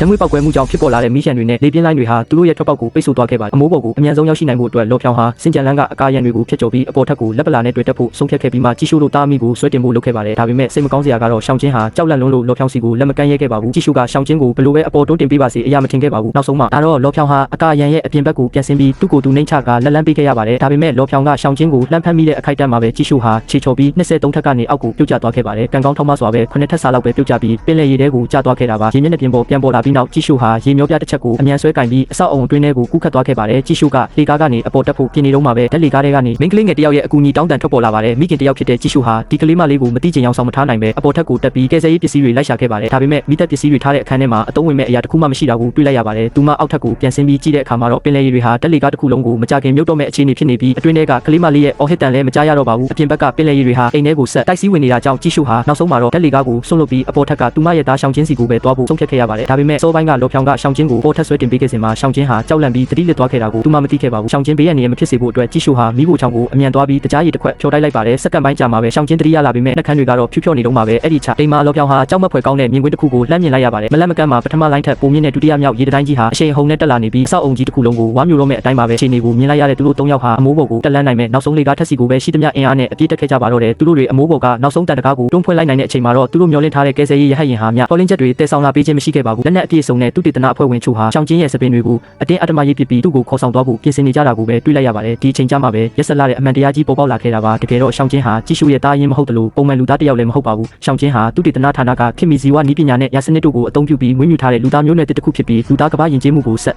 ဓာတ်ငွေ့ပောက်ကွဲမှုကြောင့်ဖြစ်ပေါ်လာတဲ့မီးရှံတွေနဲ့လေပြင်းလိုင်းတွေဟာသူတို့ရဲ့ထွက်ပေါက်ကိုပိတ်ဆို့သွားခဲ့ပါတယ်အမိုးပေါ်ကိုအမြန်ဆုံးရောက်ရှိနိုင်ဖို့အတွက်လော်ဖြောင်ဟာစင်ကြံလန်းကအကားရံတွေကိုဖျက်ကျော်ပြီးအပေါ်ထပ်ကိုလက်ပလာနဲ့တွေ့တက်ဖို့ဆုံးဖြတ်ခဲ့ပြီးမှကြည့်ရှုလို့တားမိကိုဆွဲတင်ဖို့လုပ်ခဲ့ပါတယ်ဒါပေမဲ့စိတ်မကောင်းစရာကတော့ရှောင်းချင်းဟာကြောက်လန့်လုံးလို့လော်ဖြောင်စီကိုလက်မကမ်းရဲခဲ့ပါဘူးကြည့်ရှုကရှောင်းချင်းကိုဘလို့ပဲအပေါ်တွန်းတင်ပေးပါစေအရာမထင်ခဲ့ပါဘူးနောက်ဆုံးမှာဒါတော့လော်ဖြောင်ဟာအကားရံရဲ့အပြင်ဘက်ကိုပြန်ဆင်းပြီးသူ့ကိုယ်သူနှိမ့်ချကလက်လန်းပေးခဲ့ရပါတယ်ဒါပေမဲ့လော်ဖြောင်ကရှောင်းချင်းကိုလှမ်းဖမ်းမိတဲ့အခိုက်အတန့်မှာပဲကြည့်ရှုဟာခြေချော်ပြီး23ထပ်ကနေအောက်ကိုပြုတ်ကျသွားခဲ့ပါတယ်ကံကောင်းထောက်မစွာပဲ9ထပ်စာလောက်ပဲပြုတ်ကျပြီးပင်လယ်ရေထဲကိုကျသွားခဲ့တာပါရေမျက်နှာပြင်ပေါ်ပြန်ပေါ်လာပြီးနောက်ကြည့်ရှုဟာရေမျောပြတစ်ချက်ကိုအမြန်ဆွဲကင်ပြီးအဆောက်အုံအတွင်းထဲကိုကူးခတ်သွားခဲ့ပါတယ်ကြည့်ရှုကလေကားကနေအပေါ်တက်ဖို့ပြင်နေတော့မှပဲဓာတ်လေကားထဲကနေမိန်းကလေးငယ်တယောက်ရဲ့အကူအညီတောင်းတန်ထွက်ပေါ်လာပါတယ်မိခင်တယောက်ဖြစ်တဲ့ကြည့်ရှုဟာဒီကလေးမလေးကိုမတိကျင်အောင်ဆောင်မထားနိုင်ပဲအပေါ်ထက်ကိုတက်ပြီးကယ်ဆယ်ရေးပစ္စည်းတွေလိုက်ရှာခဲ့ပါတယ်ဒါပေမဲ့မိသက်ပစ္စည်းတွေထားတဲ့အခန်းထဲမှာအသုံးဝင်မဲ့အရာတစ်ခုမှမရှိတာကိုတွေ့လိုက်ရပါတယ်သူမအောက်ထက်ကိုပြန်ဆင်းပြီးကြည့်တဲ့အခါမှာတော့ပင်လယ်ရေတွေဟာဓာတ်လေကားတစ်ခုလုံးကိုမကြခင်မြုပ်တော့မဲ့အခြေအနေဖြစ်နေပြီးအတွင်းထဲကကလေးမလေးရဲ့အော်ဟစ်တန်လည်းမကြားရတော့ပါဘူးအပြင်ဘက်ကပင်လယ်ရေတွေဟာအိမ်ထဲကိုဆက်တိုက်စီးဝင်နေတာကြောင့်ကြည့်ရှုဟာနောက်ဆုံးမှာတော့ဓာတ်လေကားကိုဆွန့်လွတ်ပြီးအပေါ်ထက်ကသူမရဲ့သားရှောင်းချင်းစီကိုပဲသွားဖို့ဆုံးဖြတ်ခဲ့ရပါတယ်ဒါပေမဲ့စောပိုင်းကလော်ဖြောင်ကရှောင်းချင်းကိုပေါ်ထက်ဆွဲတင်ပေးခဲ့စဉ်မှာရှောင်းချင်းဟာကြောက်လန့်ပြီးတတိလစ်သွားခဲ့တာကိုသူမမသိခဲ့ပါဘူးရှောင်းချင်းဘေးရန်နေမဖြစ်စေဖို့အတွက်ကြည့်ရှုဟာမိဖို့ချောင်းကိုအမြန်သွားပြီးတကြားရည်တစ်ခွက်ဖြော်တိုက်လိုက်ပါတယ်စက္ကန့်ပိုင်းကြာမှာပဲရှောင်းချင်းတတိရလာပြီးမဲ့နှက်ခမ်းတွေကတော့ဖြူဖြော်နေတော့မှာပဲအဲ့ဒီချအိမ်မှာလော်ဖြောင်ဟာကြောက်မက်ဖွယ်ကောင်းတဲ့မြင်ကွင်းတစ်ခုကိုလှမ်းမြင်လိုက်ရပါတယ်မလန့်မကန့်မှာပထမလိုင်းထက်ပုံမြင့်တဲ့ဒုတိယမြောက်ရေတိုင်းကြီးဟာအရှိန်ဟုန်နဲ့တက်လာနေပြီးစောက်အုံကြီးတစ်ခုလုံးကိုဝါမျိုးတော့မဲ့အတိုင်းပါပဲခြေနေကိုမြင်လိုက်ရတဲ့သူတို့၃ယောက်ဟာအမိုးပေါ်ကိုတက်လန်းနိုင်မဲ့နောက်ဆုံးလေကားထက်စီကိုပဲရှိသမျှအင်အားနဲ့အပြည့်တက်ခဲ့ကြပါတော့တယ်သူတို့တွေအမိုးပေါ်ကနောက်ဆုံးတန်တကားကိုတွန်းဖွင့်လိုက်နိုင်တဲ့အချိန်မှာတော့သူတို့မျောလင့်ထားတဲ့ကယ်ဆယ်ရေးရဟတ်ယာဉ်ဟာမြတော်လင်းချက်တွေတည်ဆောင်လာပေးခြင်းမရှိခဲ့ပါဘူးလက်နက်အပြည့်စုံနဲ့သူတေသနအဖွဲ့ဝင်ချို့ဟာရှောင်းချင်းရဲ့စပင်တွေကိုအတင်းအဓမ္မရေးပစ်ပြီးသူ့ကိုခေါ်ဆောင်သွားဖို့ပြင်ဆင်နေကြတာကိုပဲတွေ့လိုက်ရပါတယ်ဒီအချိန်ကျမှပဲရက်ဆက်လာတဲ့အမှန်တရားကြီးပေါ်ပေါက်လာခဲ့တာပါတကယ်တော့ရှောင်းချင်းဟာကြည့်ရှုရဲ့တားရင်မဟုတ်တယ်လို့ပုံမှန်လူသားတစ်ယောက်လည်းမဟုတ်ပါဘူးရှောင်းချင်းဟာသူတေသနဌာနကခင်မီဇီဝနည်းပညာနဲ့ရာစနစ်တို့ကိုအသုံးပြုပြီးမွေးမြူထားတဲ့လူသားမျိုးနွယ်တစ်ခုဖြစ်ပြီးလူသားကမ္ဘာယဉ်ကျေးမှုကိုဆက်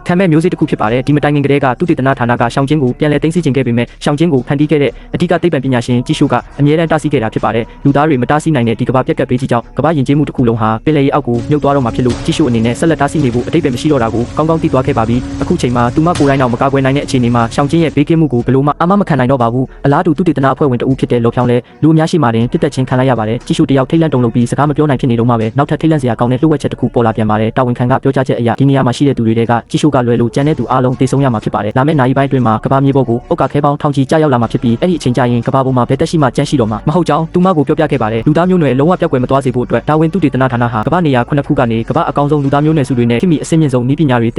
ခံမဲ့မျိုးစေ့တစ်ခုဖြစ်ပါတယ်ဒီမတိုင်ခင်ကတည်းကသူတေသနဌာနကရှောင်းချင်းကိုပြန်လည်သိမ်းဆည်းခြင်းခဲ့ပေမဲ့ရှောင်းချင်းကိုဖန်တီးခဲ့တဲ့အဓိကသိပ္ပံပညာရှင်ကြည့်ရှုကအမြဲတမ်းတားဆီးခဲ့တာဖြစ်ပါတယ်လူသားတွေမတားဆီးနိုင်တဲ့ဒီကမ္ဘာပြက်ကပ်ပေးကြီးကြောင့်ကမ္ဘာယဉ်ကျေးမှုတစ်ခုလုံးဟာပင်လယ်ရေအောက်ကိုမြုပ်သွားတော့မှာဖြစ်လို့ကြည့်ရှုအနေနဲ့ဆက်လက်တားဆီးနေဖို့အတိတ်ပဲမရှိတော့တာကိုကောင်းကောင်းသိသွားခဲ့ပါပြီအခုချိန်မှာသူမကိုယ်တိုင်တော့မကာကွယ်နိုင်တဲ့အခြေအနေမှာရှောင်းချင်းရဲ့ဘေးကင်းမှုကိုဘလို့မှအာမမခံနိုင်တော့ပါဘူးအလားတူသူတေသနအဖွဲ့ဝင်တဦးဖြစ်တဲ့လော်ဖြောင်လည်းလူအများရှိမှတင်တစ်သက်ချင်းခံလိုက်ရပါတယ်ကြည့်ရှုတယောက်ထိတ်လန့်တုန်လှုပ်ပြီးစကားမပြောနိုင်ဖြစ်နေတော့မှပဲနောက်ထပ်ထိတ်လန့်စရာကောင်းတဲ့လှုပ်ဝက်ချက်တစ်ခုပေါ်လာပြန်ပါတယ်တာဝန်ခံကပြောကြားချက်အရဒီနေရာမှာရှိတဲ့သူတွေကကြည့်ရှုကလွယ်လို့ကျန်တဲ့သူအားလုံးသိဆုံးရမှာဖြစ်ပါတယ်လာမယ့်နိုင်ပိုင်းအတွင်းမှာကဘာမြေပေါ်ကိုအုတ်ကခဲပေါင်းထောင်ချီကြာရောက်လာမှာဖြစ်ပြီးအဲ့ဒီအချိန်ကျရင်ကဘာပေါ်မှာဘယ်တက်ရှိမှကြန့်ရှိတော့မှာမဟုတ်ကြောင်းသူမကိုပြောပြခဲ့ပါတယ်လူသားမျိုးနွယ်လုံးဝပြောက်ကွယ်မသွားစေဖို့အတွက်တာဝန်သူတေသနဌာနဟာကဘာနေရာ9ခုကနေကဘာအကောင်းဆုံးလူသားမျိုးနွယ်စုတွေနဲ့ခင်မီအစင်းမြင့်ဆုံးနည်းပညာတွေ